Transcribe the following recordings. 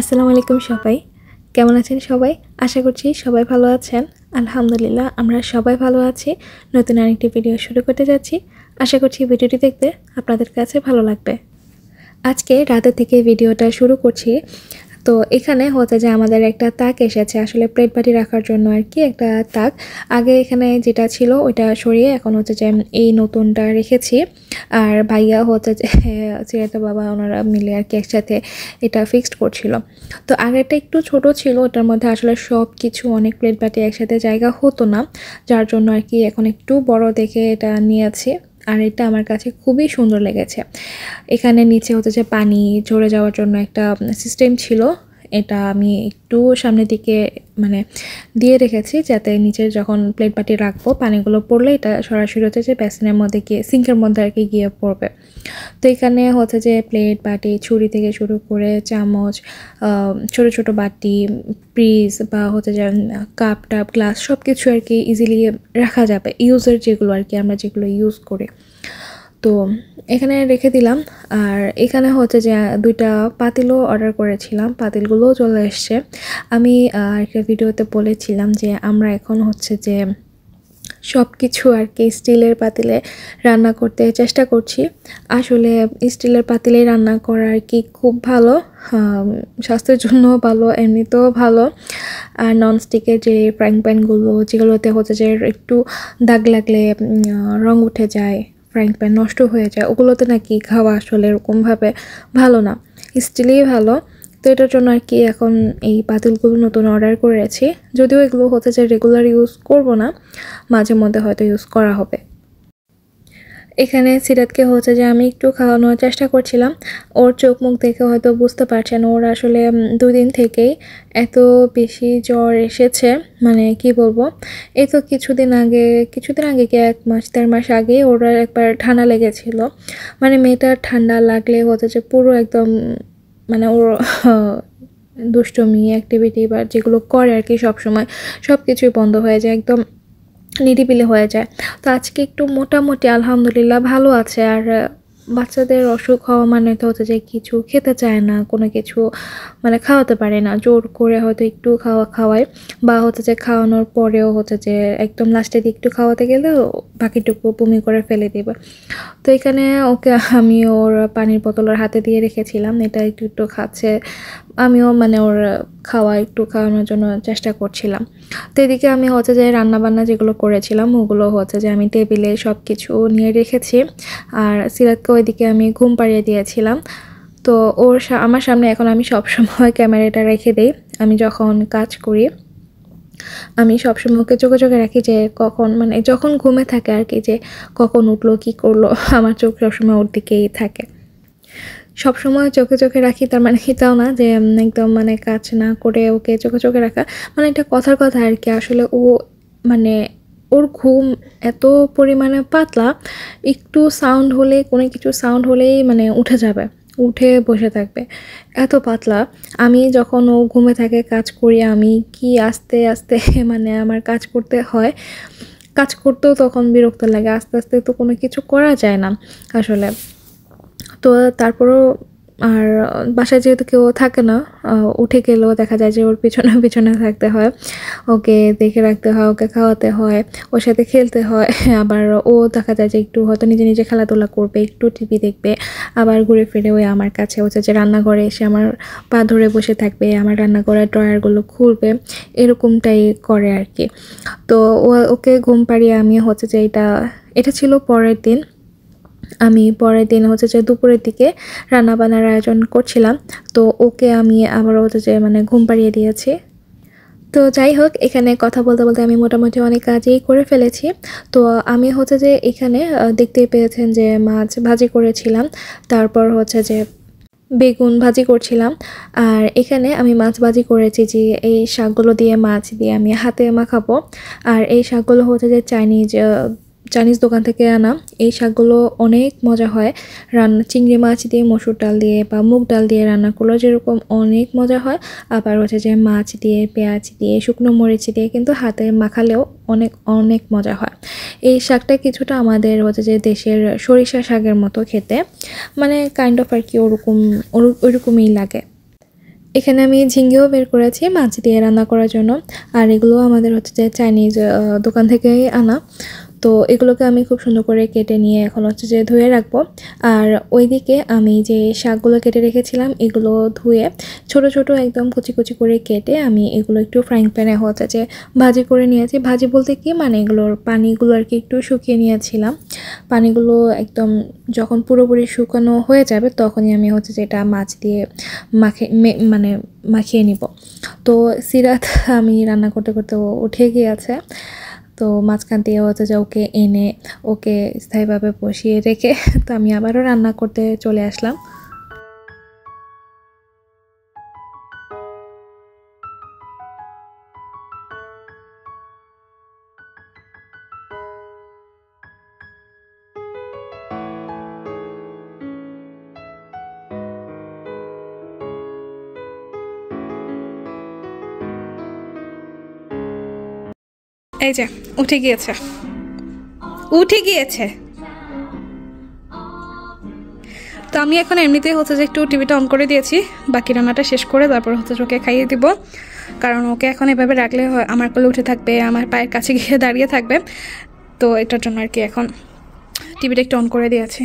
আসসালামু আলাইকুম সবাই, কেমন আছেন সবাই? আশা করছি সবাই ভালো আছেন। আলহামদুলিল্লাহ আমরা সবাই ভালো আছি। নতুন আরেকটি ভিডিও শুরু করতে যাচ্ছি। আশা করছি ভিডিওটি দেখতে আপনাদের কাছে ভালো লাগবে। আজকে রাতে থেকে ভিডিওটা শুরু করছি। তো এখানে হচ্ছে যে আমাদের একটা তাক এসেছে, আসলে প্লেট বাটি রাখার জন্য আর কি একটা তাক। আগে এখানে যেটা ছিল ওইটা সরিয়ে এখন হচ্ছে যে এই নতুনটা রেখেছি। আর ভাইয়া হচ্ছে যে সিরাতের বাবা ওনারা মিলে আর কি একসাথে এটা ফিক্সড করছিল। তো আগেরটা একটু ছোট ছিল, ওটার মধ্যে আসলে সব কিছু অনেক প্লেট বাটি একসাথে জায়গা হতো না, যার জন্য আর কি এখন একটু বড় দেখে এটা নিয়েছি। আর এটা আমার কাছে খুবই সুন্দর লেগেছে। এখানে নিচে হচ্ছে যে পানি ঝরে যাওয়ার জন্য একটা সিস্টেম ছিল, এটা আমি একটু সামনের দিকে মানে দিয়ে রেখেছি যাতে নিচে যখন প্লেট বাটি রাখবো পানিগুলো পড়লে এটা সরাসরি হচ্ছে যে বেসিনের মধ্যে গিয়ে সিঙ্কের মধ্যে আর কি গিয়ে পড়বে। তো এখানে হচ্ছে যে প্লেট বাটি ছুরি থেকে শুরু করে চামচ, ছোট ছোট বাটি, পিস বা হচ্ছে যে কাপ টাপ গ্লাস সব কিছু আর কি ইজিলি রাখা যাবে, ইউজের যেগুলো আর কি আমরা যেগুলো ইউজ করি। তো এখানে রেখে দিলাম। আর এখানে হচ্ছে যে দুইটা পাতিলও অর্ডার করেছিলাম, পাতিলগুলোও চলে এসছে। আমি একটা ভিডিওতে বলেছিলাম যে আমরা এখন হচ্ছে যে সব কিছু আর কি স্টিলের পাতিলে রান্না করতে চেষ্টা করছি। আসলে স্টিলের পাতিলে রান্না করা আর কি খুব ভালো, স্বাস্থ্যের জন্য ভালো, এমনিতেও ভালো। আর ননস্টিকের যে ফ্রাইং প্যানগুলো যেগুলোতে হচ্ছে যে একটু দাগ লাগলে রং উঠে যায়, ফ্রাইং প্যান নষ্ট হয়ে যায়, ওগুলোতে নাকি খাওয়া আসলে এরকমভাবে ভালো না, স্টিলই ভালো। তো এটার জন্য আর কি এখন এই পাতিলগুলো নতুন অর্ডার করেছি, যদিও এগুলো হতে যে রেগুলার ইউজ করব না, মাঝে মধ্যে হয়তো ইউজ করা হবে। এখানে সিরাতকে হচ্ছে যে আমি একটু খাওয়ানোর চেষ্টা করছিলাম। ওর চোখ মুখ দেখে হয়তো বুঝতে পারছেন ওর আসলে 2 দিন থেকেই এত বেশি জ্বর এসেছে, মানে কি বলবো। এই তো কিছুদিন আগে কি 1 মাস 1.5 মাস আগে ওর একবার ঠান্ডা লেগেছিল। মানে মেয়েটার ঠান্ডা লাগলে হচ্ছে যে পুরো একদম মানে ওর দুষ্টুমি অ্যাক্টিভিটি বা যেগুলো করে আর কি সবসময় সব কিছুই বন্ধ হয়ে যায়, একদম নিরিবিলি হয়ে যায়। তো আজকে একটু মোটামুটি আলহামদুলিল্লাহ ভালো আছে। আর বাচ্চাদের অসুখ হওয়া মানে তো হচ্ছে যে কিছু খেতে চায় না, কোনো কিছু মানে খাওয়াতে পারে না, জোর করে হয়তো একটু খাওয়ায় বা হচ্ছে যে খাওয়ানোর পরেও হচ্ছে যে একদম লাস্টে দিয়ে একটু খাওয়াতে গেলেও বাকিটুকু বমি করে ফেলে দেবে। তো এখানে ওকে আমি ওর পানির বোতল ওর হাতে দিয়ে রেখেছিলাম, এটা একটু একটু খাচ্ছে, আমিও মানে ওর খাওয়ানোর জন্য চেষ্টা করছিলাম। তো এদিকে আমি হচ্ছে যে রান্নাবান্না যেগুলো করেছিলাম ওগুলো হচ্ছে যে আমি টেবিলে সব কিছু নিয়ে রেখেছি। আর সিরাতকে ওইদিকে আমি ঘুম পাড়িয়ে দিয়েছিলাম। তো আমার সামনে এখন আমি সবসময় ক্যামেরাটা রেখে দিই। আমি যখন কাজ করি আমি সবসময় ওকে চোখে চোখে রাখি যে কখন মানে যখন ঘুমে থাকে আর কি, যে কখন উঠলো কী করলো, আমার চোখ সবসময় ওর দিকেই থাকে। সবসময় চোখে চোখে রাখি তার মানে এটাও না যে একদম মানে কাজ না করে ওকে চোখে চোখে রাখা, মানে এটা কথার কথা আর কি। আসলে ও মানে ওর ঘুম এত পরিমাণে পাতলা, একটু সাউন্ড হলে কোনো কিছু সাউন্ড হলেই মানে উঠে যাবে, উঠে বসে থাকবে, এত পাতলা। আমি যখন ও ঘুমে থাকে কাজ করি আমি কি আস্তে আস্তে মানে আমার কাজ করতে হয়, কাজ করতেও তখন বিরক্ত লাগে, আস্তে আস্তে তো কোনো কিছু করা যায় না আসলে। তো তারপরও আর বাসায় যেহেতু কেউ থাকে না, উঠে গেলেও দেখা যায় যে ওর পিছনে পিছনে থাকতে হয়, ওকে দেখে রাখতে হয়, ওকে খাওয়াতে হয়, ওর সাথে খেলতে হয়। আবার ও দেখা যায় যে একটু হয়তো নিজে নিজে খেলাধুলা করবে, একটু টিভি দেখবে, আবার ঘুরে ফিরে ওই আমার কাছে হচ্ছে যে রান্নাঘরে এসে আমার পা ধরে বসে থাকবে, আমার রান্নাঘরের ড্রয়ারগুলো খুলবে, এরকমটাই করে আর কি। তো ওকে ঘুম পাড়িয়ে আমি হচ্ছে যে এটা ছিল পরের দিন। আমি পরের দিন হচ্ছে যে দুপুরের দিকে রান্নাবান্নার আয়োজন করছিলাম। তো ওকে আমি আবার হচ্ছে যে মানে ঘুম পাড়িয়ে দিয়েছি। তো যাই হোক, এখানে কথা বলতে বলতে আমি মোটামুটি অনেক কাজই করে ফেলেছি। তো আমি হচ্ছে যে এখানে দেখতেই পেয়েছেন যে মাছ ভাজি করেছিলাম, তারপর হচ্ছে যে বেগুন ভাজি করছিলাম। আর এখানে আমি মাছ ভাজি করেছি যে এই শাকগুলো দিয়ে মাছ দিয়ে আমি হাতে মাখাবো। আর এই শাকগুলো হচ্ছে যে চাইনিজ দোকান থেকে আনা। এই শাকগুলো অনেক মজা হয় চিংড়ি মাছ দিয়ে, মসুর ডাল দিয়ে বা মুগ ডাল দিয়ে রান্না করলেও যেরকম অনেক মজা হয়, আবার হচ্ছে যে মাছ দিয়ে, পেঁয়াজ দিয়ে, শুকনো মরিচ দিয়ে কিন্তু হাতে মাখালেও অনেক অনেক মজা হয়। এই শাকটা কিছুটা আমাদের হচ্ছে যে দেশের সরিষা শাকের মতো খেতে, মানে কাইন্ড অফ আর কি ওরকমই লাগে। এখানে আমি ঝিঙ্গেও বের করেছি মাছ দিয়ে রান্না করার জন্য। আর এগুলো আমাদের হচ্ছে যে চাইনিজ দোকান থেকেই আনা। তো এগুলোকে আমি খুব সুন্দর করে কেটে নিয়ে এখন হচ্ছে যে ধুয়ে রাখবো। আর ওইদিকে আমি যে শাকগুলো কেটে রেখেছিলাম এগুলো ধুয়ে ছোট ছোট একদম কুচি কুচি করে কেটে আমি এগুলো একটু ফ্রাইং প্যানে হচ্ছে যে ভাজি করে নিয়েছি। ভাজি বলতে কি মানে এগুলোর পানিগুলো আর কি একটু শুকিয়ে নিয়েছিলাম। পানিগুলো একদম যখন পুরোপুরি শুকানো হয়ে যাবে তখনই আমি হচ্ছে যে এটা মাছ দিয়ে মাখিয়ে নিব। তো সিরাত আমি রান্না করতে করতে উঠে গিয়েছে। তো মাঝখান দিয়ে হচ্ছে যে ওকে এনে ওকে স্থায়ীভাবে বসিয়ে রেখে তো আমি আবারও রান্না করতে চলে আসলাম। এই যে উঠে গিয়েছে। তো আমি এখন এমনিতেই হচ্ছে যে একটু টিভিটা অন করে দিয়েছি, বাকি রান্নাটা শেষ করে তারপর হচ্ছে ওকে খাইয়ে দিব। কারণ ওকে এখন এভাবে রাখলে আমার কোলে উঠে থাকবে, আমার পায়ের কাছে গিয়ে দাঁড়িয়ে থাকবে। তো এটার জন্য আর কি এখন টিভিটা একটু অন করে দিয়েছি।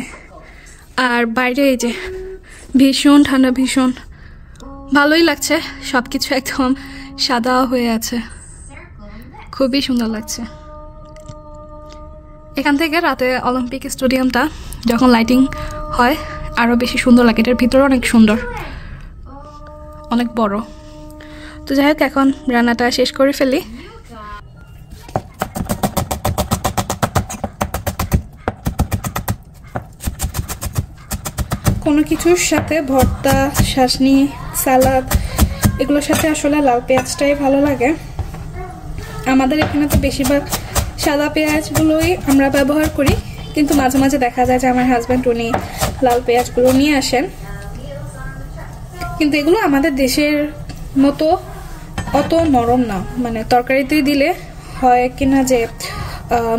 আর বাইরে এই যে ভীষণ ঠান্ডা, ভীষণ ভালোই লাগছে। সব কিছু একদম সাদা হয়ে আছে, খুবই সুন্দর লাগছে। এখান থেকে রাতে অলিম্পিক স্টেডিয়ামটা যখন লাইটিং হয় আরও বেশি সুন্দর লাগে। এটার ভিতরে অনেক সুন্দর, অনেক বড়। তো যাই হোক এখন রান্নাটা শেষ করে ফেলি। কোনো কিছুর সাথে ভর্তা, চাটনি, সালাদ এগুলোর সাথে আসলে লাল পেঁয়াজটাই ভালো লাগে। আমাদের এখানে তো বেশিরভাগ সাদা পেঁয়াজগুলোই আমরা ব্যবহার করি, কিন্তু মাঝে মাঝে দেখা যায় যে আমার হাজব্যান্ড উনি লাল পেঁয়াজগুলো নিয়ে আসেন। কিন্তু এগুলো আমাদের দেশের মতো অত নরম না, মানে তরকারিতে দিলে হয় কিনা যে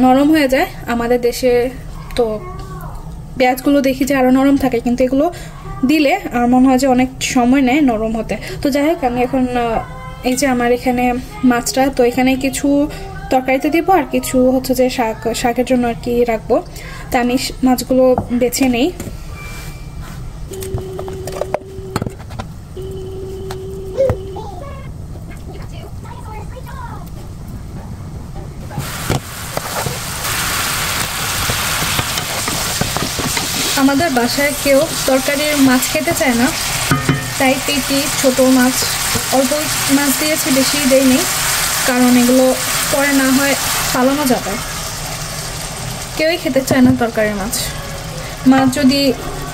নরম হয়ে যায়। আমাদের দেশে তো পেঁয়াজগুলো দেখি যে আরও নরম থাকে, কিন্তু এগুলো দিলে আমার মনে হয় যে অনেক সময় নেয় নরম হতে। তো যাই হোক আমি এখন এই যে আমার এখানে মাছটা, তো এখানে কিছু তরকারিতে দিব আর কিছু হচ্ছে যে শাকের জন্য আর কি রাখবো। তা আমি মাছগুলো বেছে নেই। আমাদের বাসায় কেউ তরকারির মাছ খেতে চায় না, তাই পেটি ছোট মাছ অল্প মাছ দিয়েছি, বেশি দেয়নি, কারণ এগুলো পরে না হয় পালানো যাবে। কেউই খেতে চায় না তরকারির মাছ। মাছ যদি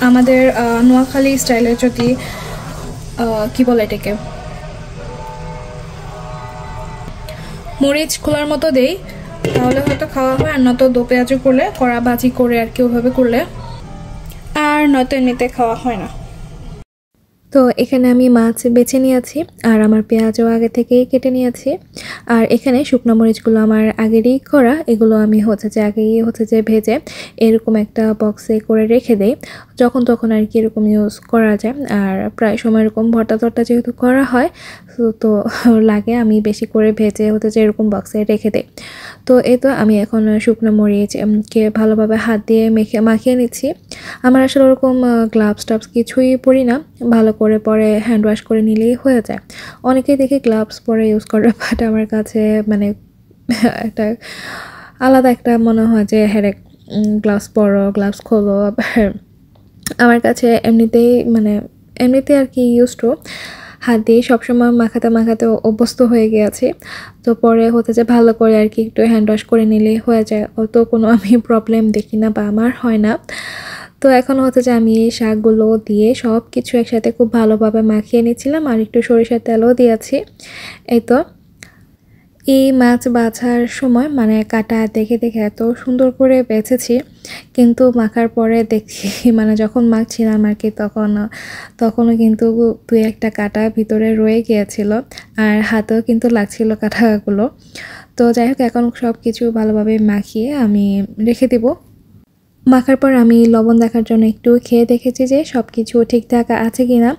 আমাদের নোয়াখালী স্টাইলের যদি কি বলে এটাকে মরিচ খোলার মতো দেই তাহলে হয়তো খাওয়া হয়, আর নয়তো দো পেঁয়াজও করলে কড়া ভাজি করে আর কি ওভাবে করলে, আর নয়তো এমনিতে খাওয়া হয় না। তো এখানে আমি মাছ বেছে নিয়েছি আর আমার পেঁয়াজও আগে থেকেই কেটে নিয়েছি। আর এখানে শুকনো মরিচগুলো আমার আগেরই করা, এগুলো আমি হচ্ছে যে আগেই হচ্ছে যে ভেজে এরকম একটা বক্সে করে রেখে দেই, যখন তখন আর কি এরকম ইউজ করা যায়। আর প্রায় সময় এরকম ভর্তা টর্তা যেহেতু করা হয় তো লাগে আমি বেশি করে ভেজে হচ্ছে যে এরকম বক্সে রেখে দেই। তো এই তো আমি এখন শুকনো মরিচকে ভালোভাবে হাত দিয়ে মাখিয়ে নিচ্ছি। আমার আসলে ওরকম গ্লাভস টাভস কিছুই পরি না, ভালো করে পরে হ্যান্ড ওয়াশ করে নিলেই হয়ে যায়। অনেকেই দেখি গ্লাভস পরে ইউজ করে, বাট আমার কাছে মানে একটা আলাদা একটা মনে হয় যে হ্যাঁ গ্লাভস পরো, গ্লাভস খোলো। আমার কাছে এমনিতে আর কি ইউজ টু হাত দিয়ে সবসময় মাখাতে অভ্যস্ত হয়ে গিয়েছি। তো পরে হতে যে ভালো করে আর কি একটু হ্যান্ড ওয়াশ করে নিলেই হয়ে যায়, অত কোনো আমি প্রবলেম দেখি না বা আমার হয় না। তো এখন হচ্ছে যে আমি এই শাকগুলো দিয়ে সব কিছু একসাথে খুব ভালোভাবে মাখিয়ে নিয়েছিলাম, আর একটু সরিষার তেলও দিয়েছি। এই তো এই মাছ বাছার সময় মানে কাটা দেখে দেখে এত সুন্দর করে বেছেছি, কিন্তু মাখার পরে দেখি মানে যখন মাখছিলাম আর কি তখনও কিন্তু দুই একটা কাটা ভিতরে রয়ে গিয়েছিল, আর হাতেও কিন্তু লাগছিল কাটাগুলো। তো যাই হোক এখন সব কিছু ভালোভাবে মাখিয়ে আমি রেখে দেব। মাখার পর আমি লবণ দেখার জন্য একটু খেয়ে দেখেছি যে সব কিছু ঠিকঠাক আছে কি না।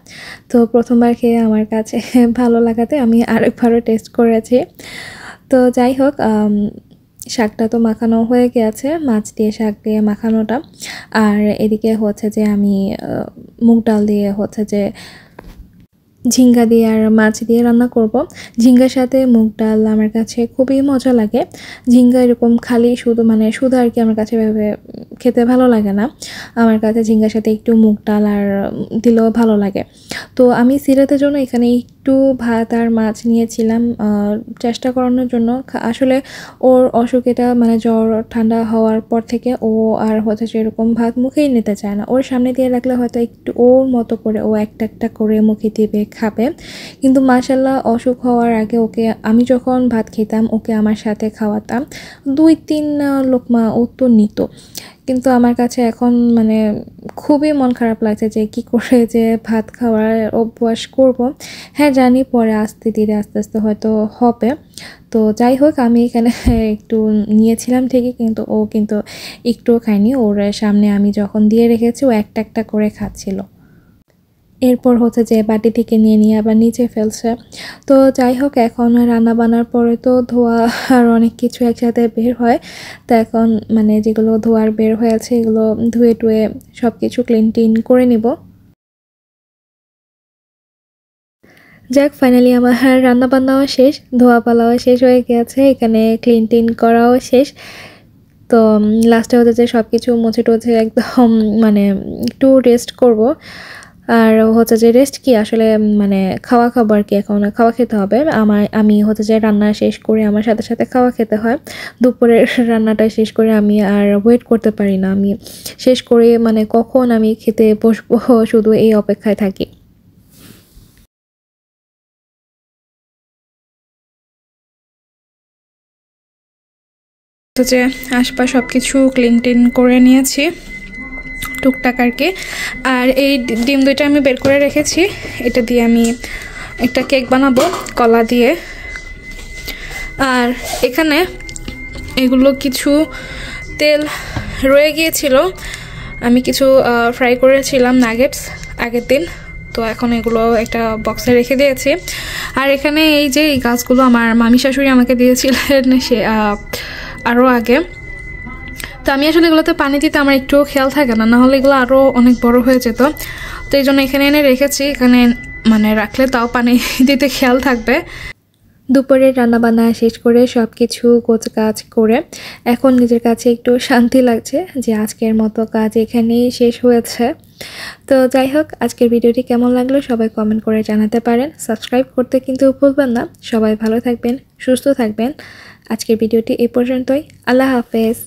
তো প্রথমবার খেয়ে আমার কাছে ভালো লাগাতে আমি আরেকবারও টেস্ট করেছি। তো যাই হোক, শাকটা তো মাখানো হয়ে গেছে, মাছ দিয়ে শাক দিয়ে মাখানোটা। আর এদিকে হচ্ছে যে আমি মুগ ডাল দিয়ে হচ্ছে যে ঝিঙ্গা দিয়ে আর মাছ দিয়ে রান্না করব। ঝিঙ্গার সাথে মুগ ডাল আমার কাছে খুবই মজা লাগে। ঝিঙ্গা এরকম খালি শুধু শুধু আর কি আমার কাছে ভেবে খেতে ভালো লাগে না। আমার কাছে ঝিঙ্গার সাথে একটু মুগ ডাল আর দিলেও ভালো লাগে। তো আমি সিরাতের জন্য এখানে একটু ভাত আর মাছ নিয়েছিলাম চেষ্টা করানোর জন্য। আসলে ওর অসুখ এটা জ্বর ঠান্ডা হওয়ার পর থেকে ও আর হচ্ছে সেরকম ভাত মুখেই নিতে চায় না। ওর সামনে দিয়ে রাখলে হয়তো একটু ওর মতো করে ও একটা একটা করে মুখে দিবে, খাবে। কিন্তু মাশাআল্লাহ অসুখ হওয়ার আগে ওকে আমি যখন ভাত খেতাম ওকে আমার সাথে খাওয়াতাম, 2-3 লোকমা ও তো নিত। কিন্তু আমার কাছে এখন খুবই মন খারাপ লাগছে যে কি করে যে ভাত খাওয়ার অভ্যাস করব। হ্যাঁ জানি পরে আস্তে ধীরে আস্তে আস্তে হয়তো হবে। তো যাই হোক, আমি এখানে একটু নিয়েছিলাম ঠিকই, কিন্তু ও কিন্তু একটুও খায়নি। ওর সামনে আমি যখন দিয়ে রেখেছি ও একটা একটা করে খাচ্ছিল। এরপর হচ্ছে যে বাটি থেকে নিয়ে নিয়ে আবার নিচে ফেলছে। তো যাই হোক, এখন রান্না বান্নার পরে তো ধোয়া আর অনেক কিছু একসাথে বের হয়। তো এখন যেগুলো ধোয়ার বের হয়েছে এগুলো ধুয়ে টুয়ে সব কিছু ক্লিন টিন করে নিব। যাক, ফাইনালি আমার রান্না বান্নাও শেষ, ধোয়া পালাও শেষ হয়ে গেছে, এখানে ক্লিন টিন করাও শেষ। তো লাস্টে হচ্ছে যে সব কিছু মুছে টুছে একদম একটু রেস্ট করব। আর হচ্ছে যে রেস্ট কি আসলে খাওয়া খাবো আর কি, এখন খাওয়া খেতে হবে। আমি হচ্ছে যে রান্না শেষ করে আমার সাথে সাথে খাওয়া খেতে হয়। দুপুরের রান্নাটা শেষ করে আমি আর ওয়েট করতে পারি না, আমি শেষ করে কখন আমি খেতে বসবো শুধু এই অপেক্ষায় থাকি। তো যে আশপাশ সব কিছু ক্লিন টিন করে নিয়েছি টুকটাক আর কি। আর এই ডিম দুইটা আমি বের করে রেখেছি, এটা দিয়ে আমি একটা কেক বানাবো কলা দিয়ে। আর এখানে এগুলো কিছু তেল রয়ে গিয়েছিল, আমি কিছু ফ্রাই করেছিলাম নাগেটস আগের দিন। তো এখন এগুলো একটা বক্সে রেখে দিয়েছি। আর এখানে এই যে এই গাছগুলো আমার মামি শাশুড়ি আমাকে দিয়েছিলেন সে আরও আগে। তো আমি আসলে এগুলোতে পানি দিতে আমার একটুও খেয়াল থাকে না, নাহলে এগুলো আরও অনেক বড় হয়ে যেত। তো এই জন্য এখানে এনে রেখেছি, এখানে রাখলে তাও পানি দিতে খেয়াল থাকবে। দুপুরের রান্নাবান্না শেষ করে সব কিছু গোছগাছ করে এখন নিজের কাছে একটু শান্তি লাগছে যে আজকের মতো কাজ এখানেই শেষ হয়েছে। তো যাই হোক, আজকের ভিডিওটি কেমন লাগলো সবাই কমেন্ট করে জানাতে পারেন। সাবস্ক্রাইব করতে কিন্তু ভুলবেন না। সবাই ভালো থাকবেন, সুস্থ থাকবেন। আজকের ভিডিওটি এই পর্যন্তই। আল্লাহ হাফেজ।